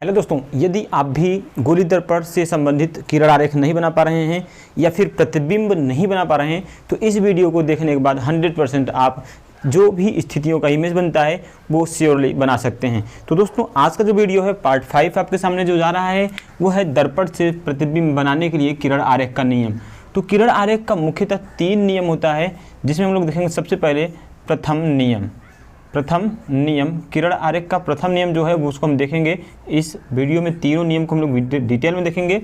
Hello दोस्तों, यदि आप भी गोली दर्पण से संबंधित किरण आरेख नहीं बना पा रहे हैं या फिर प्रतिबिंब नहीं बना पा रहे हैं तो इस वीडियो को देखने के बाद 100% आप जो भी स्थितियों का इमेज बनता है वो श्योरली बना सकते हैं। तो दोस्तों, आज का जो वीडियो है पार्ट 5 आपके सामने जो जा रहा है वो है दर्पण से प्रतिबिंब बनाने के लिए किरण आरेख का नियम। तो किरण आरेख का मुख्यतः 3 नियम होता है, जिसमें हम लोग देखेंगे सबसे पहले प्रथम नियम किरण आरेख का प्रथम नियम जो है वो उसको हम देखेंगे इस वीडियो में। तीनों नियम को हम लोग डिटेल में देखेंगे।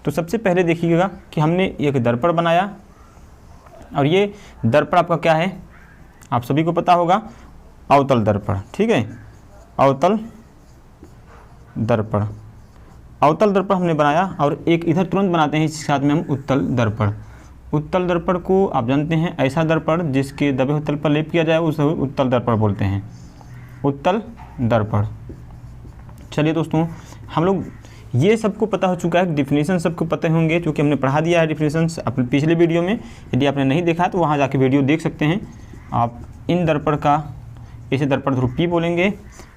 तो सबसे पहले देखिएगा कि हमने एक दर्पण बनाया और ये दर्पण आपका क्या है, आप सभी को पता होगा, अवतल दर्पण। ठीक है, अवतल दर्पण हमने बनाया और एक इधर तुरंत बनाते हैं इसके साथ में हम उत्तल दर्पण। उत्तल दर्पण को आप जानते हैं ऐसा दर्पण जिसके दबे हुए तल पर लेप किया जाए उसे उत्तल दर्पण बोलते हैं, उत्तल दर्पण। चलिए दोस्तों, हम लोग ये सबको पता हो चुका है, डिफिनीशन सबको पता होंगे क्योंकि हमने पढ़ा दिया है डिफिनीशंस अपने पिछले वीडियो में। यदि आपने नहीं देखा तो वहाँ जाके वीडियो देख सकते हैं आप। इन दर्पण का इसे दर्पण ध्रुव P बोलेंगे,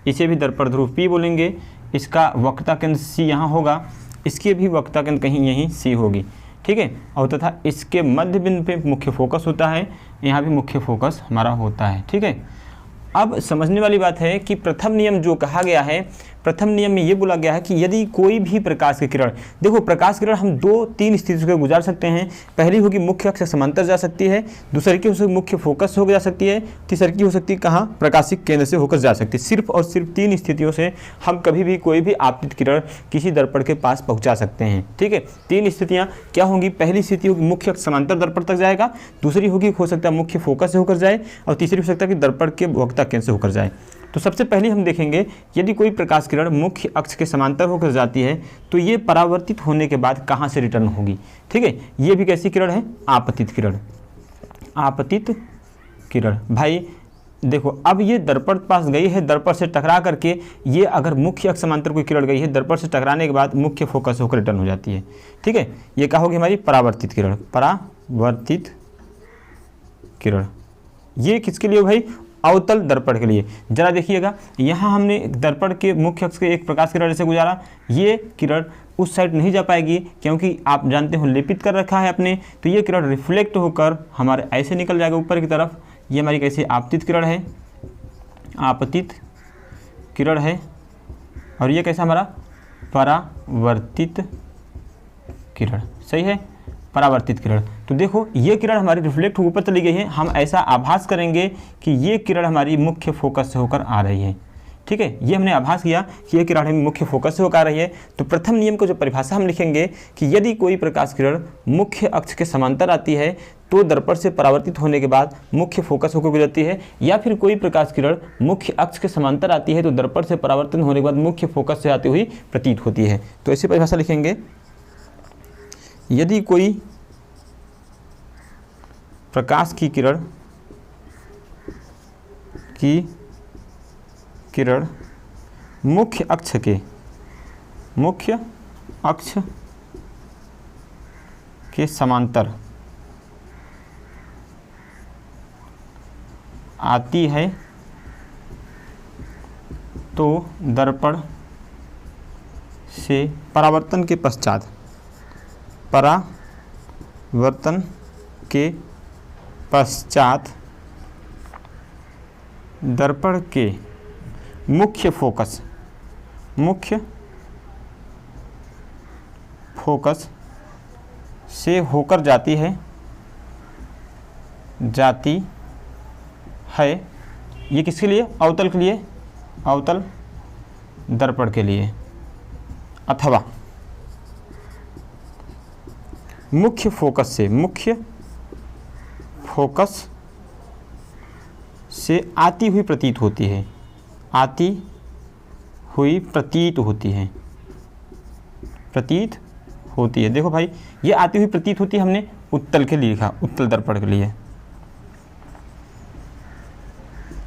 इसे भी दर्पण ध्रुव P बोलेंगे। इसका वक्रता केंद्र C यहाँ होगा, इसके भी वक्रता केंद्र कहीं यहीं C होगी। ठीक है, और तथा इसके मध्य बिंदु पे मुख्य फोकस होता है, यहाँ भी मुख्य फोकस हमारा होता है। ठीक है, अब समझने वाली बात है कि प्रथम नियम जो कहा गया है, प्रथम नियम में ये बोला गया है कि यदि कोई भी प्रकाश की किरण, देखो प्रकाश किरण हम 2-3 स्थितियों से गुजार सकते हैं। पहली होगी मुख्य अक्ष से समांतर जा सकती है, दूसरी की हो सकती मुख्य फोकस हो जा सकती है, तीसरी की हो सकती है कहाँ, प्रकाशिक केंद्र से होकर जा सकती है। सिर्फ और सिर्फ 3 स्थितियों से हम कभी भी कोई भी आपतित किरण किसी दर्पण के पास पहुँचा सकते हैं। ठीक है, 3 स्थितियाँ क्या होंगी, पहली स्थिति होगी मुख्य अक्ष समांतर दर्पण तक जाएगा, दूसरी होगी हो सकता है मुख्य फोकस से होकर जाए, और तीसरी हो सकता है कि दर्पण के वक्रता केंद्र से होकर जाए। तो सबसे पहले हम देखेंगे यदि कोई प्रकाश किरण मुख्य अक्ष के समांतर होकर जाती है तो ये परावर्तित होने के बाद कहाँ से रिटर्न होगी। ठीक है, ये भी कैसी किरण है, आपतित किरण। आपतित किरण भाई देखो, अब ये दर्पण पास गई है, दर्पण से टकरा करके ये अगर मुख्य अक्ष समांतर कोई किरण गई है, दर्पण से टकराने के बाद मुख्य फोकस होकर रिटर्न हो जाती है। ठीक है, ये क्या होगी हमारी परावर्तित किरण। परावर्तित किरण ये किसके लिए भाई, अवतल दर्पण के लिए। जरा देखिएगा, यहाँ हमने दर्पण के मुख्य अक्ष के एक प्रकाश किरण से गुजारा, ये किरण उस साइड नहीं जा पाएगी क्योंकि आप जानते हो लेपित कर रखा है अपने, तो ये किरण रिफ्लेक्ट होकर हमारे ऐसे निकल जाएगा ऊपर की तरफ। ये हमारी कैसे आपतित किरण है, आपतित किरण है। और ये कैसा हमारा परावर्तित किरण। सही है, परावर्तित किरण। तो देखो ये किरण हमारी रिफ्लेक्ट ऊपर चली गई है, हम ऐसा आभास करेंगे कि ये किरण हमारी मुख्य फोकस से होकर आ रही है। ठीक है, ये हमने आभास किया कि ये किरण हमें मुख्य फोकस से होकर आ रही है। तो प्रथम नियम को जो परिभाषा हम लिखेंगे कि यदि कोई प्रकाश किरण मुख्य अक्ष के समांतर आती है तो दर्पण से परावर्तित होने के बाद मुख्य फोकस होकर गुजरती है, या फिर कोई प्रकाश किरण मुख्य अक्ष के समांतर आती है तो दर्पण से परावर्तित होने के बाद मुख्य फोकस से आती हुई प्रतीत होती है। तो ऐसी परिभाषा लिखेंगे, यदि कोई प्रकाश की किरण मुख्य अक्ष के समांतर आती है तो दर्पण से परावर्तन के पश्चात दर्पण के मुख्य फोकस से होकर जाती है ये किसके लिए, अवतल के लिए, अवतल दर्पण के लिए, अथवा मुख्य फोकस से आती हुई प्रतीत होती है, प्रतीत होती है। देखो भाई, ये आती हुई प्रतीत होती है हमने उत्तल के लिए लिखा, उत्तल दर्पण के लिए।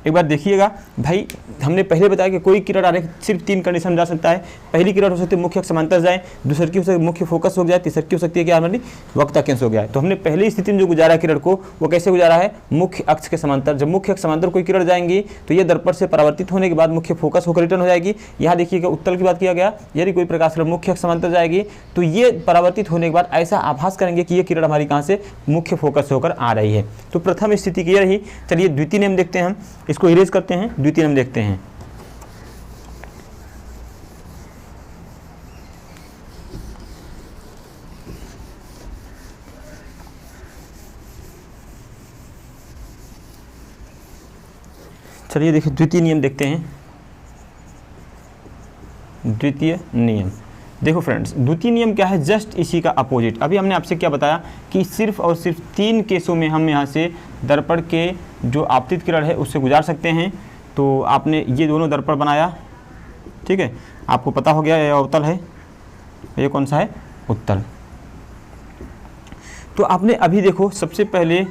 एक बार देखिएगा भाई, हमने पहले बताया कि कोई किरण आरेख सिर्फ 3 कंडीशन में जा सकता है। पहली किरण हो सकती है मुख्य अक्ष समांतर जाए, दूसरी की हो सकती है मुख्य फोकस हो जाए, तीसरी की हो सकती है कि हमारी वक्ता केंद्र हो गया है। तो हमने पहली स्थिति में जो गुजारा किरण को वो कैसे गुजारा है, मुख्य अक्ष के समांतर। जब मुख्य अक्ष समांतर कोई किरण जाएंगी तो ये दर्पण से परावर्तित होने के बाद मुख्य फोकस होकर रिटर्न हो जाएगी। यहाँ देखिएगा उत्तल की बात किया गया, यदि कोई प्रकाश किरण मुख्य अक्ष समांतर जाएगी तो ये परावर्तित होने के बाद ऐसा आभास करेंगे कि ये किरण हमारी कहाँ से मुख्य फोकस होकर आ रही है। तो प्रथम स्थिति की रही। चलिए द्वितीय नियम देखते हैं, हम इसको इरेज करते हैं, द्वितीय नियम देखते हैं। चलिए देखिए द्वितीय नियम देखते हैं। द्वितीय नियम देखो फ्रेंड्स, द्वितीय नियम क्या है, जस्ट इसी का अपोजिट। अभी हमने आपसे क्या बताया कि सिर्फ और सिर्फ 3 केसों में हम यहाँ से दर्पण के जो आपतित किरण है उससे गुजार सकते हैं। तो आपने ये दोनों दर्पण बनाया, ठीक है, आपको पता हो गया ये अवतल है, ये कौन सा है, उत्तल। तो आपने अभी देखो सबसे पहले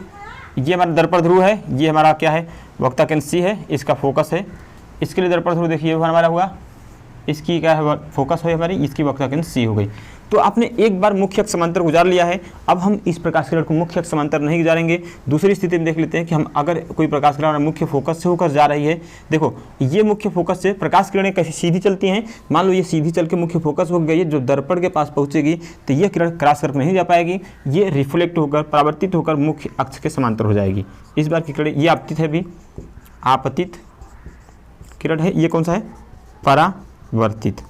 ये हमारा दर्पण ध्रुव है, ये हमारा क्या है, वक्ता केंद्र सी है, इसका फोकस है। इसके लिए दर्पण ध्रुव देखिए हमारा हुआ, इसकी क्या है फोकस है हमारी, इसकी वक्ता केंद्र सी हो गई। तो आपने एक बार मुख्य अक्ष समांतर गुजार लिया है। अब हम इस प्रकाश किरण को मुख्य अक्ष समांतर नहीं गुजारेंगे। दूसरी स्थिति में देख लेते हैं कि हम अगर कोई प्रकाश किरण मुख्य फोकस से होकर जा रही है, देखो ये मुख्य फोकस से प्रकाश किरणें कैसे सीधी चलती हैं, मान लो ये सीधी चल के मुख्य फोकस हो गई है, जो दर्पण के पास पहुंचेगी तो ये किरण क्रॉस करके नहीं जा पाएगी, ये रिफ्लेक्ट होकर परावर्तित होकर मुख्य अक्ष के समांतर हो जाएगी। इस बार की किरण ये आपतित है, भी आपतित किरण है, ये कौन सा है, परावर्तित।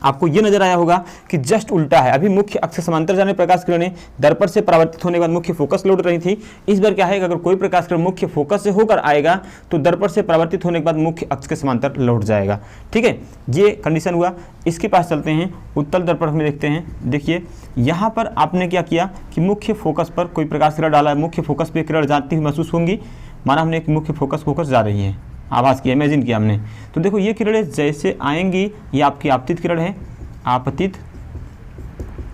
आपको ये नजर आया होगा कि जस्ट उल्टा है। अभी मुख्य अक्ष से समांतर जाने प्रकाश किरणें दर्पण से परावर्तित होने के बाद मुख्य फोकस लौट रही थी। इस बार क्या है कि अगर कोई प्रकाश किरण मुख्य फोकस से होकर आएगा तो दर्पण से परावर्तित होने के बाद मुख्य अक्ष के समांतर लौट जाएगा। ठीक है, ये कंडीशन हुआ। इसके पास चलते हैं, उत्तल दर्पण में देखते हैं। देखिए यहाँ पर आपने क्या किया कि मुख्य फोकस पर कोई प्रकाश किरण डाला है, मुख्य फोकस पर किरण जाती हुई महसूस होंगी, माना हमने एक मुख्य फोकस होकर जा रही है, आभास किया, इमेजिन किया हमने। तो देखो ये किरणें जैसे आएंगी, ये आपकी आपतित किरण है, आपतित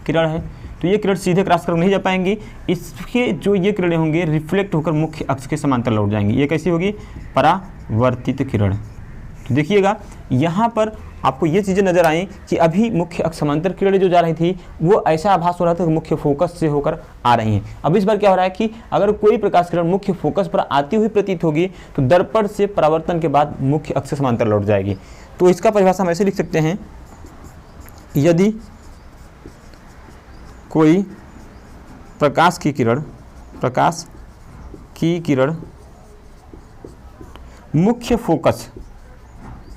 किरण है, तो ये किरण सीधे क्रॉस कर नहीं जा पाएंगी। इसके जो ये किरणें होंगी रिफ्लेक्ट होकर मुख्य अक्ष के समांतर लौट जाएंगी। ये कैसी होगी, परावर्तित किरण। तो देखिएगा यहाँ पर आपको ये चीज़ें नजर आई कि अभी मुख्य अक्ष समांतर किरणें जो जा रही थी वो ऐसा आभास हो रहा था कि मुख्य फोकस से होकर आ रही हैं। अब इस बार क्या हो रहा है कि अगर कोई प्रकाश किरण मुख्य फोकस पर आती हुई प्रतीत होगी तो दर्पण से परावर्तन के बाद मुख्य अक्ष समांतर लौट जाएगी। तो इसका परिभाषा हम ऐसे लिख सकते हैं, यदि कोई प्रकाश की किरण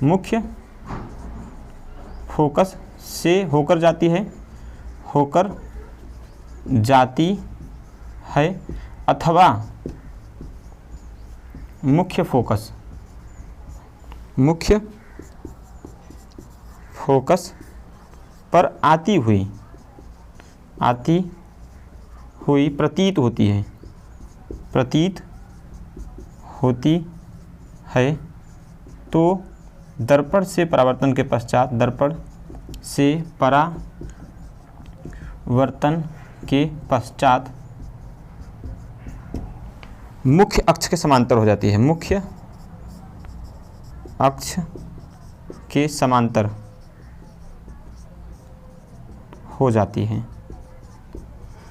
मुख्य फोकस से होकर जाती है अथवा मुख्य फोकस पर आती हुई प्रतीत होती है तो दर्पण से परावर्तन के पश्चात मुख्य अक्ष के समांतर हो जाती है, मुख्य अक्ष के समांतर हो जाती है।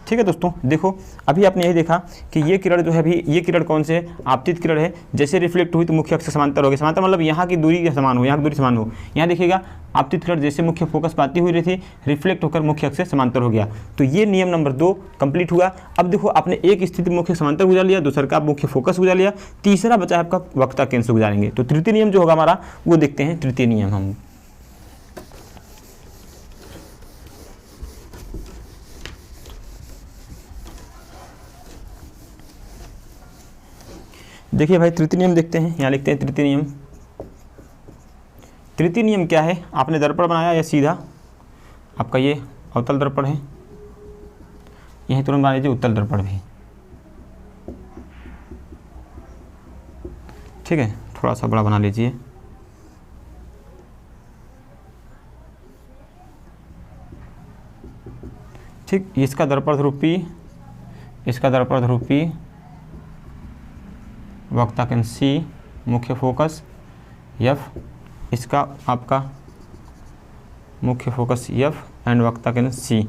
ठीक है दोस्तों, देखो अभी आपने यही देखा कि ये किरण जो है, अभी ये किरण कौन से, आपतित किरण है, जैसे रिफ्लेक्ट हुई तो मुख्य अक्ष से समांतर हो गई। समांतर मतलब यहाँ की दूरी समान हो, यहाँ की दूरी समान हो। यहाँ देखिएगा आपतित किरण जैसे मुख्य फोकस पाती हुई रही थी, रिफ्लेक्ट होकर मुख्य अक्ष से समांतर हो गया। तो ये नियम नंबर 2 कंप्लीट हुआ। अब देखो आपने एक स्थिति मुख्य समांतर गुजार लिया, दूसरा का मुख्य फोकस गुजार लिया, तीसरा बचा है आपका वक्ता केंद्र से गुजारेंगे। तो तृतीय नियम जो होगा हमारा वो देखते हैं। तृतीय नियम हम देखिए भाई, तृतीय नियम देखते हैं। यहाँ लिखते हैं तृतीय नियम। तृतीय नियम क्या है, आपने दर्पण बनाया या सीधा आपका ये अवतल दर्पण है, यहीं तुरंत बना लीजिए उत्तल दर्पण भी। ठीक है, थोड़ा सा बड़ा बना लीजिए। ठीक, इसका दर्पण ध्रुव P, इसका दर्पण ध्रुव P, वक्ता केंद्र C, मुख्य फोकस F, इसका आपका मुख्य फोकस F एंड वक्ता केंद्र C।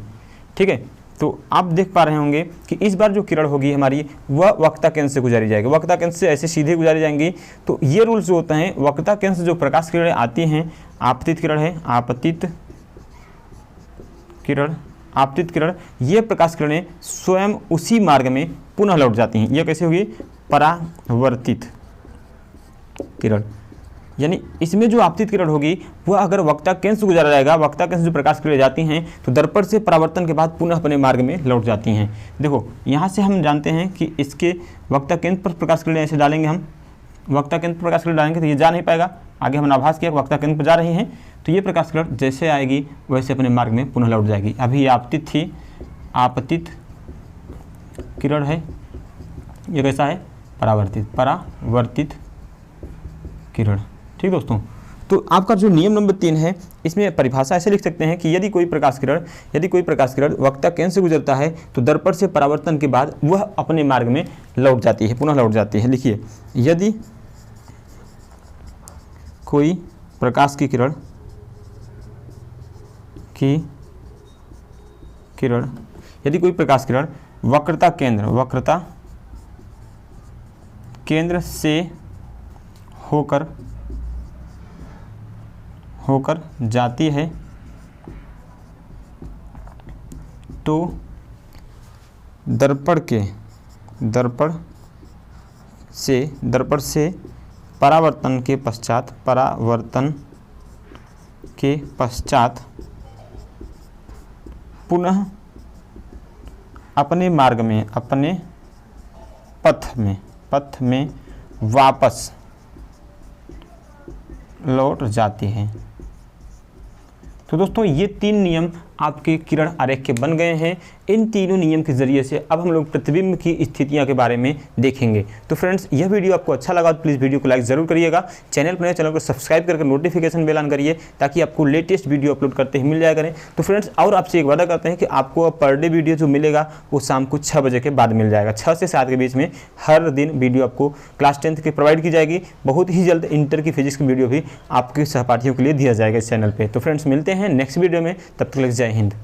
ठीक है, तो आप देख पा रहे होंगे कि इस बार जो किरण होगी हमारी वह वक्ता केंद्र से गुजारी जाएगी, वक्ता केंद्र से ऐसे सीधे गुजारी जाएंगी। तो ये रूल्स जो होते हैं, वक्ता केंद्र से जो प्रकाश किरणें आती हैं, आपतित किरण है, आपतित किरण, ये प्रकाश किरणें स्वयं उसी मार्ग में पुनः लौट जाती हैं। यह कैसे होगी? परावर्तित किरण, यानी इसमें जो आपतित किरण होगी वह अगर वक्ता केंद्र से गुजारा जाएगा, वक्ता केंद्र से जो प्रकाश किरणें जाती हैं तो दर्पण से परावर्तन के बाद पुनः अपने मार्ग में लौट जाती हैं। देखो यहाँ से हम जानते हैं कि इसके वक्ता केंद्र पर प्रकाश किरणें ऐसे डालेंगे, हम वक्ता केंद्र पर प्रकाश किरण डालेंगे तो ये जा नहीं पाएगा। आगे हमने आभास किया वक्ता केंद्र पर जा रही हैं, तो ये प्रकाश किरण जैसे आएगी वैसे अपने मार्ग में पुनः लौट जाएगी। अभी आपतित थी, आपतित किरण है, ये कैसा है? परावर्तित किरण। ठीक दोस्तों, तो आपका जो नियम नंबर 3 है, इसमें परिभाषा ऐसे लिख सकते हैं कि यदि कोई प्रकाश किरण वक्ता केंद्र से गुजरता है तो दर्पण से परावर्तन के बाद वह अपने मार्ग में लौट जाती है, पुनः लौट जाती है। लिखिए, यदि कोई प्रकाश की किरण यदि कोई प्रकाश किरण वक्रता केंद्र से होकर जाती है तो दर्पण से परावर्तन के पश्चात पुनः अपने मार्ग में, अपने पथ में वापस लौट जाती है। तो दोस्तों ये 3 नियम आपके किरण आरेख के बन गए हैं। इन तीनों नियम के ज़रिए से अब हम लोग प्रतिबिंब की स्थितियां के बारे में देखेंगे। तो फ्रेंड्स, यह वीडियो आपको अच्छा लगा तो प्लीज़ वीडियो को लाइक ज़रूर करिएगा। चैनल को सब्सक्राइब करके नोटिफिकेशन बेल ऑन करिए ताकि आपको लेटेस्ट वीडियो अपलोड करते ही मिल जाया करें। तो फ्रेंड्स, और आपसे एक वादा करते हैं कि आपको पर डे वीडियो जो मिलेगा वो शाम को 6 बजे के बाद मिल जाएगा। 6 से 7 के बीच में हर दिन वीडियो आपको क्लास 10th की प्रोवाइड की जाएगी। बहुत ही जल्द इंटर की फिजिक्स की वीडियो भी आपके सहपाठियों के लिए दिया जाएगा इस चैनल पर। तो फ्रेंड्स, मिलते हैं नेक्स्ट वीडियो में, तब तक जय हिंद।